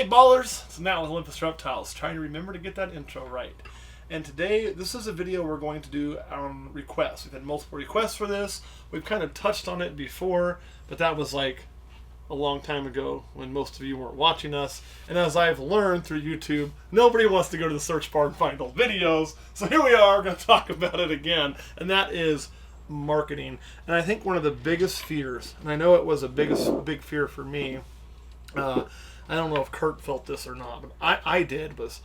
Hey ballers, it's Matt with Olympus Reptiles, trying to remember to get that intro right. And today, this is a video we're going to do on requests. We've had multiple requests for this. We've kind of touched on it before, but that was like a long time ago when most of you weren't watching us. And as I've learned through YouTube, nobody wants to go to the search bar and find old videos. So here we are, going to talk about it again, and that is marketing. And I think one of the biggest fears, and I know it was a big fear for me, I don't know if Kurt felt this or not, but I did, was,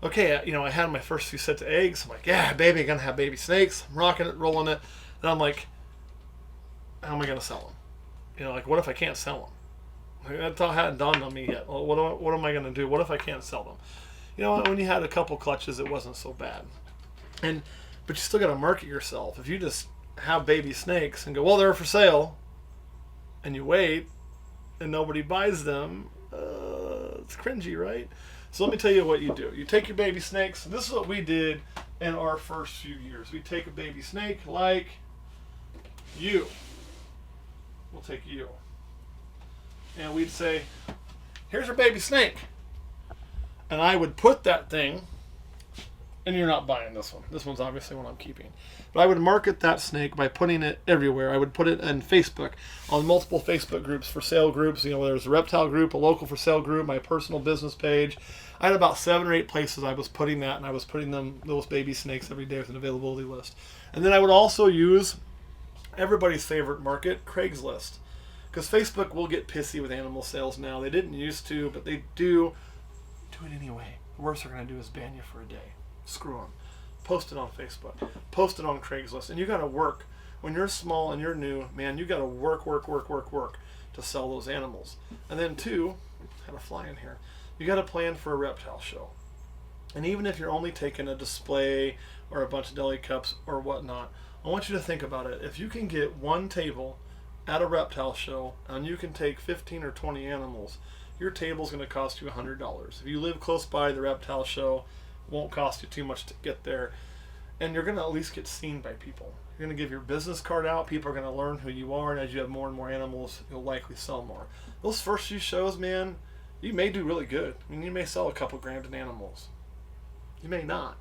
okay, I had my first few sets of eggs. I'm like, yeah, baby, I'm going to have baby snakes. I'm rocking it, rolling it. And I'm like, how am I going to sell them? What if I can't sell them? That thought hadn't dawned on me yet. Well, what am I going to do? What if I can't sell them? When you had a couple clutches, it wasn't so bad. But you still got to market yourself. If you just have baby snakes and go, well, they're for sale, and you wait, and nobody buys them, it's cringy, right? So let me tell you what you do. You take your baby snakes. This is what we did in our first few years. We take a baby snake like you. We'll take you. And we'd say, here's your baby snake. And I would put that thing, and you're not buying this one. This one's obviously one I'm keeping. But I would market that snake by putting it everywhere. I would put it in Facebook, on multiple Facebook groups, for sale groups. There's a reptile group, a local for sale group, my personal business page. I had about 7 or 8 places I was putting that, and I was putting those baby snakes every day with an availability list. And then I would also use everybody's favorite market, Craigslist. Because Facebook will get pissy with animal sales now. They didn't used to, but they do it anyway. The worst they're going to do is ban you for a day. Screw them. Post it on Facebook. Post it on Craigslist. And you got to work. When you're small and you're new, man, you got to work to sell those animals. And then 2, had a fly in here, you got to plan for a reptile show. And even if you're only taking a display or a bunch of deli cups or whatnot, I want you to think about it. If you can get one table at a reptile show and you can take 15 or 20 animals, your table's going to cost you $100. If you live close by the reptile show, it won't cost you too much to get there. And you're going to at least get seen by people. You're going to give your business card out. People are going to learn who you are. And as you have more and more animals, you'll likely sell more. Those first few shows, man, you may do really good. You may sell a couple grand in animals. You may not.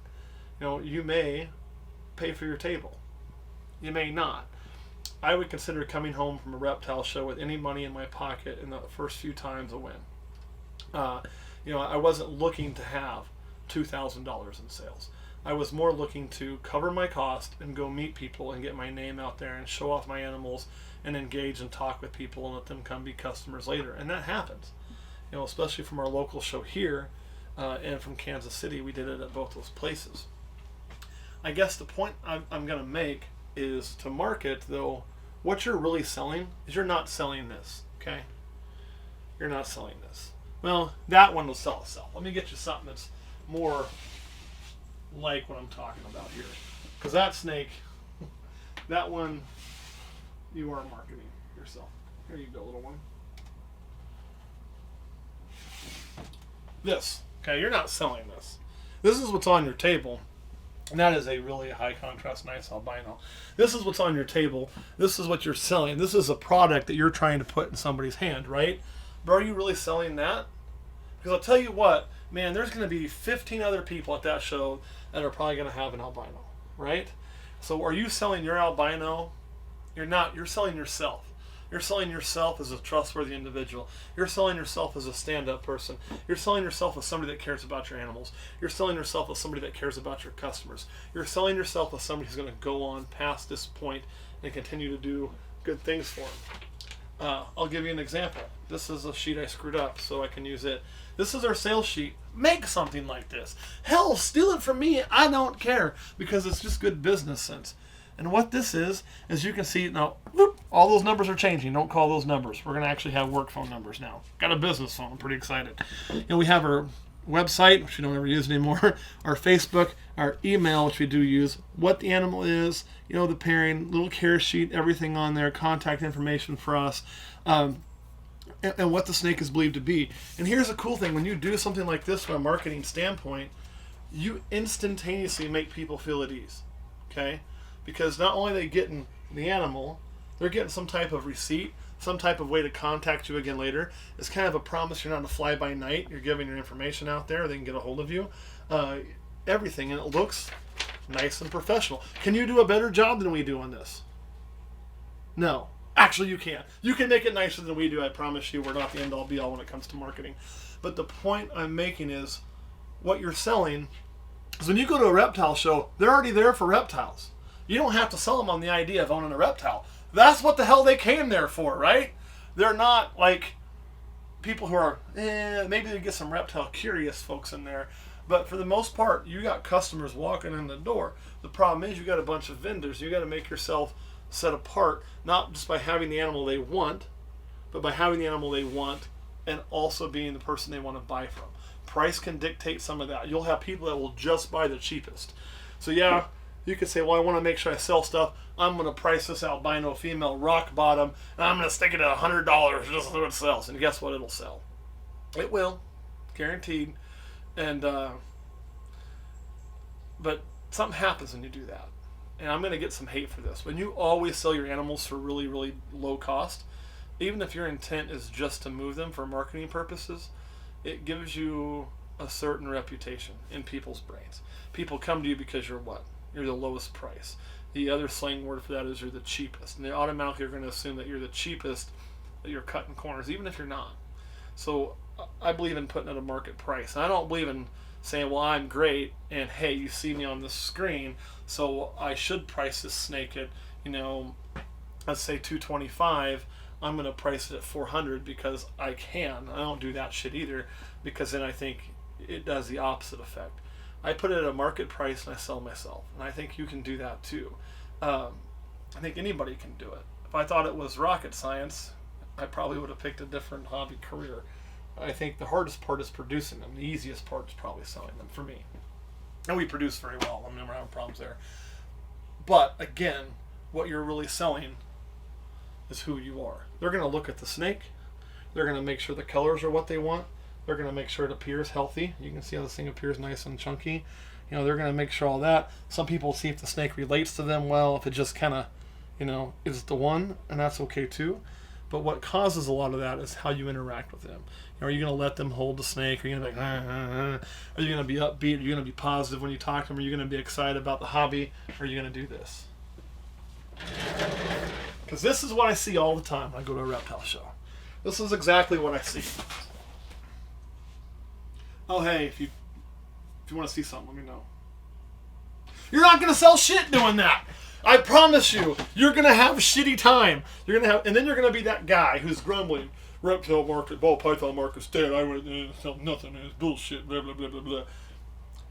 You may pay for your table. You may not. I would consider coming home from a reptile show with any money in my pocket in the first few times a win. I wasn't looking to have $2,000 in sales. I was more looking to cover my cost and go meet people and get my name out there and show off my animals and engage and talk with people and let them come be customers later. And that happens, especially from our local show here and from Kansas City. We did it at both those places. I guess the point I'm going to make is to market, though, what you're really selling is you're not selling this, okay? You're not selling this. Well, that one will sell itself. Let me get you something that's more like what I'm talking about here. Because that snake, that one, you are marketing yourself. Here you go, little one. This, okay, you're not selling this. This is what's on your table. And that is a really high contrast, nice albino. This is what's on your table. This is what you're selling. This is a product that you're trying to put in somebody's hand, right? But are you really selling that? Because I'll tell you what, man, there's going to be 15 other people at that show that are probably going to have an albino, right? So are you selling your albino? You're not. You're selling yourself. You're selling yourself as a trustworthy individual. You're selling yourself as a stand-up person. You're selling yourself as somebody that cares about your animals. You're selling yourself as somebody that cares about your customers. You're selling yourself as somebody who's going to go on past this point and continue to do good things for them. I'll give you an example. This is a sheet I screwed up so I can use it. This is our sales sheet. Make something like this. Hell, steal it from me. I don't care, because it's just good business sense. And what this is you can see now, whoop, all those numbers are changing. Don't call those numbers. We're going to actually have work phone numbers now. Got a business phone. I'm pretty excited. We have our website, which we don't ever use anymore, our Facebook, our email, which we do use, what the animal is, the pairing, little care sheet, everything on there, contact information for us, and what the snake is believed to be. And here's the cool thing. When you do something like this from a marketing standpoint, you instantaneously make people feel at ease, okay? Because not only are they getting the animal, they're getting some type of receipt some type of way to contact you again later. It's kind of a promise you're not a fly-by-night. You're giving your information out there. They can get a hold of you. Everything, and it looks nice and professional. Can you do a better job than we do on this? No. Actually, you can. You can make it nicer than we do. I promise you. We're not the end-all be-all when it comes to marketing. But the point I'm making is what you're selling is when you go to a reptile show, they're already there for reptiles. You don't have to sell them on the idea of owning a reptile. That's what the hell they came there for, right? They're not like people who are, maybe they get some reptile curious folks in there. But for the most part, you got customers walking in the door. The problem is you got a bunch of vendors. You got to make yourself set apart, not just by having the animal they want, but by having the animal they want and also being the person they want to buy from. Price can dictate some of that. You'll have people that will just buy the cheapest. So yeah, you could say, well, I want to make sure I sell stuff. I'm going to price this albino female rock bottom, and I'm going to stick it at $100 just so it sells. And guess what? It'll sell. It will. Guaranteed. And but something happens when you do that. And I'm going to get some hate for this. When you always sell your animals for really, really low cost, even if your intent is just to move them for marketing purposes, it gives you a certain reputation in people's brains. People come to you because you're what? You're the lowest price. The other slang word for that is you're the cheapest. And they automatically are going to assume that you're the cheapest, that you're cutting corners, even if you're not. So I believe in putting at a market price. And I don't believe in saying, well, I'm great, and hey, you see me on the screen, so I should price this snake at, let's say $225. I'm going to price it at $400 because I can. I don't do that shit either, because then I think it does the opposite effect. I put it at a market price and I sell myself, and I think you can do that too. I think anybody can do it. If I thought it was rocket science, I probably would have picked a different hobby career. I think the hardest part is producing them. The easiest part is probably selling them for me. And we produce very well. I mean, we're having problems there. But again, what you're really selling is who you are. They're going to look at the snake. They're going to make sure the colors are what they want. They're going to make sure it appears healthy. You can see how this thing appears nice and chunky. They're going to make sure all that. Some people see if the snake relates to them well, if it just kind of, is the one, and that's okay too. But what causes a lot of that is how you interact with them. Are you going to let them hold the snake? Are you going to be like, Are you going to be upbeat? Are you going to be positive when you talk to them? Are you going to be excited about the hobby? Or are you going to do this? Because this is what I see all the time when I go to a reptile show. This is exactly what I see. Oh, hey, if you want to see something, let me know. You're not going to sell shit doing that. I promise you, you're going to have a shitty time. And then you're going to be that guy who's grumbling. Reptile market, ball python market's dead. I would sell nothing. It's bullshit. Blah, blah, blah, blah, blah.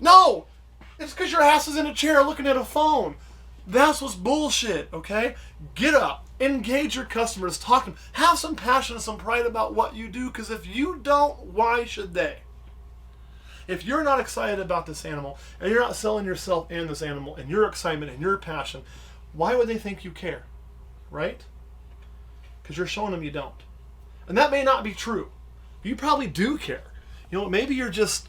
No! It's because your ass is in a chair looking at a phone. That's what's bullshit, okay? Get up. Engage your customers. Talk to them. Have some passion and some pride about what you do, because if you don't, why should they? If you're not excited about this animal, and you're not selling yourself and this animal, and your excitement and your passion, why would they think you care? Right? Because you're showing them you don't. And that may not be true. You probably do care. Maybe you're just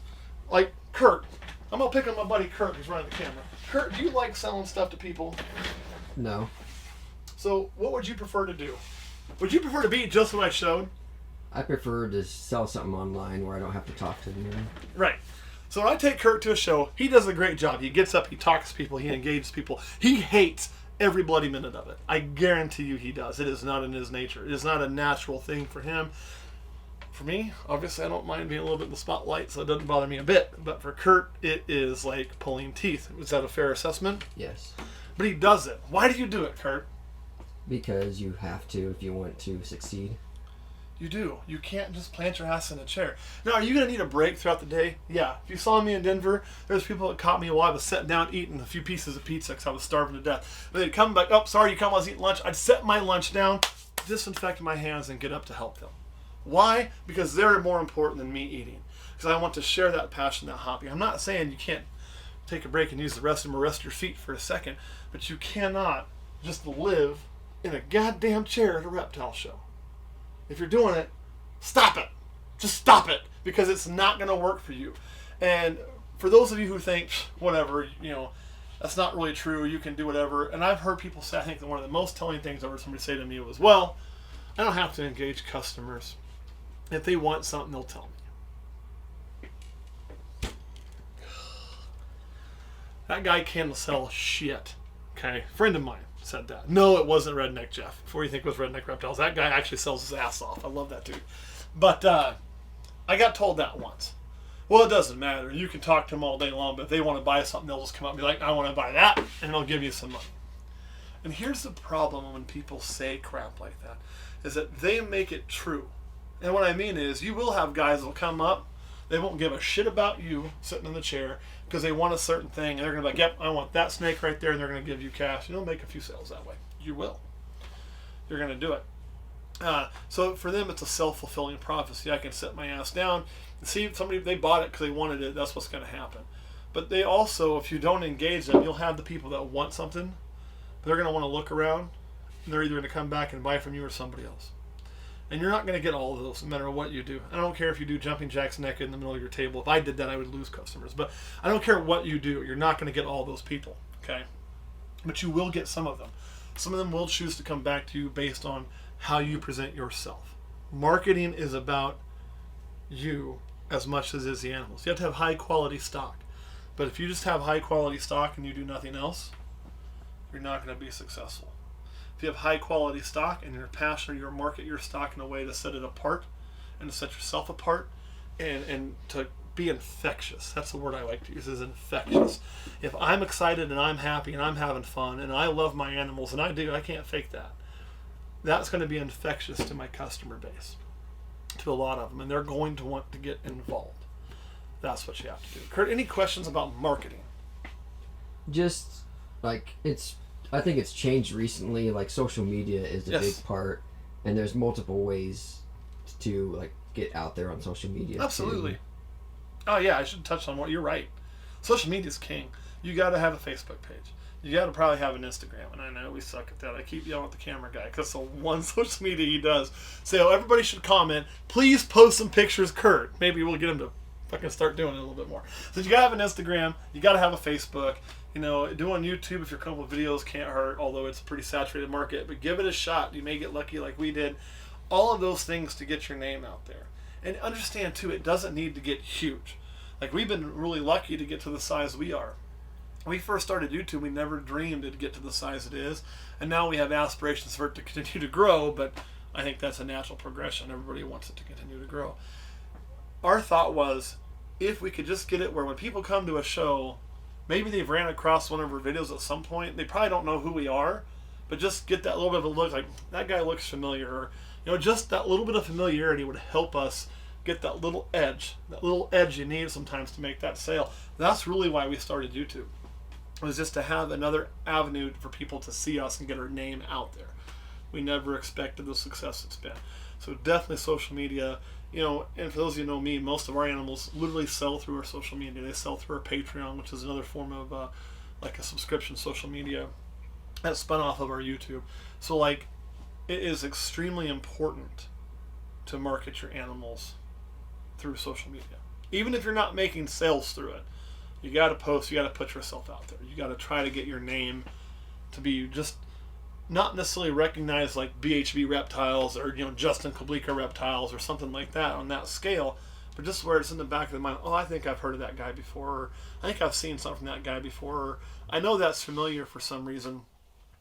like Kurt. I'm going to pick on my buddy Kurt who's running the camera. Kurt, do you like selling stuff to people? No. So what would you prefer to do? Would you prefer to be just what I showed? I prefer to sell something online where I don't have to talk to them. Right. So when I take Kurt to a show, he does a great job. He gets up, he talks to people, he engages people. He hates every bloody minute of it. I guarantee you he does. It is not in his nature. It is not a natural thing for him. For me, obviously I don't mind being a little bit in the spotlight, so it doesn't bother me a bit. But for Kurt, it is like pulling teeth. Is that a fair assessment? Yes. But he does it. Why do you do it, Kurt? Because you have to if you want to succeed. You do. You can't just plant your ass in a chair. Now, are you going to need a break throughout the day? Yeah. If you saw me in Denver, there's people that caught me while I was sitting down eating a few pieces of pizza because I was starving to death. But they'd come back, oh, sorry, you come while I was eating lunch. I'd set my lunch down, disinfect my hands, and get up to help them. Why? Because they're more important than me eating. Because I want to share that passion, that hobby. I'm not saying you can't take a break and use the restroom or rest your feet for a second, but you cannot just live in a goddamn chair at a reptile show. If you're doing it, stop it. Just stop it, because it's not going to work for you. And for those of you who think, whatever, that's not really true, you can do whatever. And I've heard people say, I think that one of the most telling things I heard somebody say to me was, well, I don't have to engage customers. If they want something, they'll tell me. That guy can't sell shit. Okay, friend of mine said that. No, it wasn't Redneck Jeff. Before you think it was Redneck Reptiles, that guy actually sells his ass off. I love that dude. But I got told that once. Well, it doesn't matter. You can talk to them all day long, but if they want to buy something, they'll just come up and be like, I want to buy that, and they'll give you some money. And here's the problem when people say crap like that, is that they make it true. And what I mean is, you will have guys that will come up, they won't give a shit about you sitting in the chair because they want a certain thing, and they're going to be like, yep, I want that snake right there, and they're going to give you cash. You'll make a few sales that way. You will. You're going to do it. So for them, it's a self-fulfilling prophecy. I can sit my ass down and see if somebody, they bought it because they wanted it, that's what's going to happen. But they also, if you don't engage them, you'll have the people that want something. They're going to want to look around, and they're either going to come back and buy from you or somebody else. And you're not going to get all of those no matter what you do. I don't care if you do jumping jacks naked in the middle of your table. If I did that, I would lose customers. But I don't care what you do. You're not going to get all those people, okay? But you will get some of them. Some of them will choose to come back to you based on how you present yourself. Marketing is about you as much as it is the animals. You have to have high quality stock. But if you just have high quality stock and you do nothing else, you're not going to be successful. If you have high quality stock and you're passionate, you market your stock in a way to set it apart and to set yourself apart and to be infectious. That's the word I like to use, is infectious. If I'm excited and I'm happy and I'm having fun and I love my animals, and I do, I can't fake that. That's going to be infectious to my customer base, to a lot of them, and they're going to want to get involved. That's what you have to do. Kurt, any questions about marketing? Just like I think it's changed recently. Like social media is a big part, and there's multiple ways to like get out there on social media. Absolutely. Too. Oh yeah, I should touch on what you're right. Social media is king. You got to have a Facebook page. You got to probably have an Instagram, and I know we suck at that. I keep yelling at the camera guy because the one social media he does say, "Oh, everybody should comment. Please post some pictures, Kurt." Maybe we'll get him to fucking start doing it a little bit more. So you got to have an Instagram. You got to have a Facebook. You know, do on YouTube if you're comfortable with videos, can't hurt, although it's a pretty saturated market, but give it a shot. You may get lucky like we did. All of those things to get your name out there. And understand, too, it doesn't need to get huge. Like, we've been really lucky to get to the size we are. When we first started YouTube, we never dreamed it'd get to the size it is, and now we have aspirations for it to continue to grow, but I think that's a natural progression. Everybody wants it to continue to grow. Our thought was, if we could just get it where when people come to a show, maybe they've ran across one of our videos at some point. They probably don't know who we are, but just get that little bit of a look, like, that guy looks familiar. Or, you know, just that little bit of familiarity would help us get that little edge you need sometimes to make that sale. That's really why we started YouTube. It was just to have another avenue for people to see us and get our name out there. We never expected the success it's been. So definitely social media. You know, and for those of you who know me, most of our animals literally sell through our social media. They sell through our Patreon, which is another form of like a subscription social media that's spun off of our YouTube. So like, it is extremely important to market your animals through social media. Even if you're not making sales through it, you got to post, you got to put yourself out there. You got to try to get your name to be just not necessarily recognized like BHB Reptiles or, you know, Justin Koblika Reptiles or something like that on that scale, but just where it's in the back of the mind, oh, I think I've heard of that guy before, or I think I've seen something from that guy before, or I know that's familiar for some reason.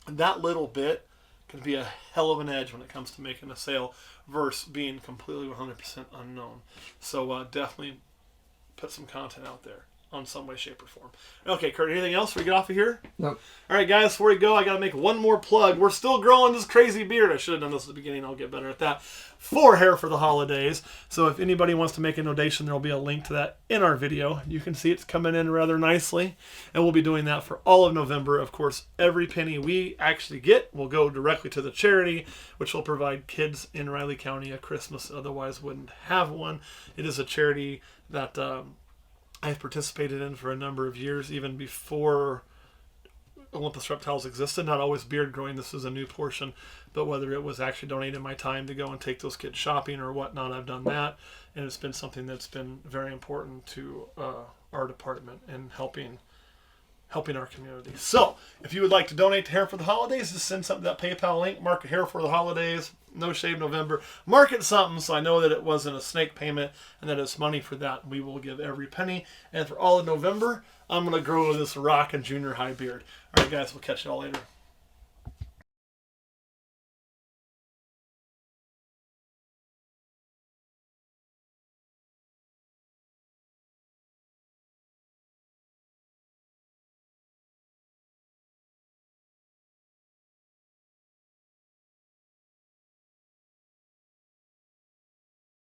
And that little bit can be a hell of an edge when it comes to making a sale versus being completely 100% unknown. So definitely put some content out there on some way, shape, or form. Okay, Kurt, anything else before we get off of here? Nope. All right, guys, before we go, I got to make one more plug. We're still growing this crazy beard. I should have done this at the beginning. I'll get better at that. For hair for the holidays. So if anybody wants to make a donation, there will be a link to that in our video. You can see it's coming in rather nicely. And we'll be doing that for all of November. Of course, every penny we actually get will go directly to the charity, which will provide kids in Riley County a Christmas otherwise wouldn't have one. It is a charity that I've participated in for a number of years, even before Olympus Reptiles existed. Not always beard growing. This is a new portion. But whether it was actually donating my time to go and take those kids shopping or whatnot, I've done that. And it's been something that's been very important to our department and helping helping our community. So, if you would like to donate to Hair for the Holidays, just send something to that PayPal link, mark Hair for the Holidays, No Shave November. Mark it something so I know that it wasn't a snake payment and that it's money for that. We will give every penny. And for all of November, I'm going to grow this rockin' junior high beard. All right, guys, we'll catch you all later.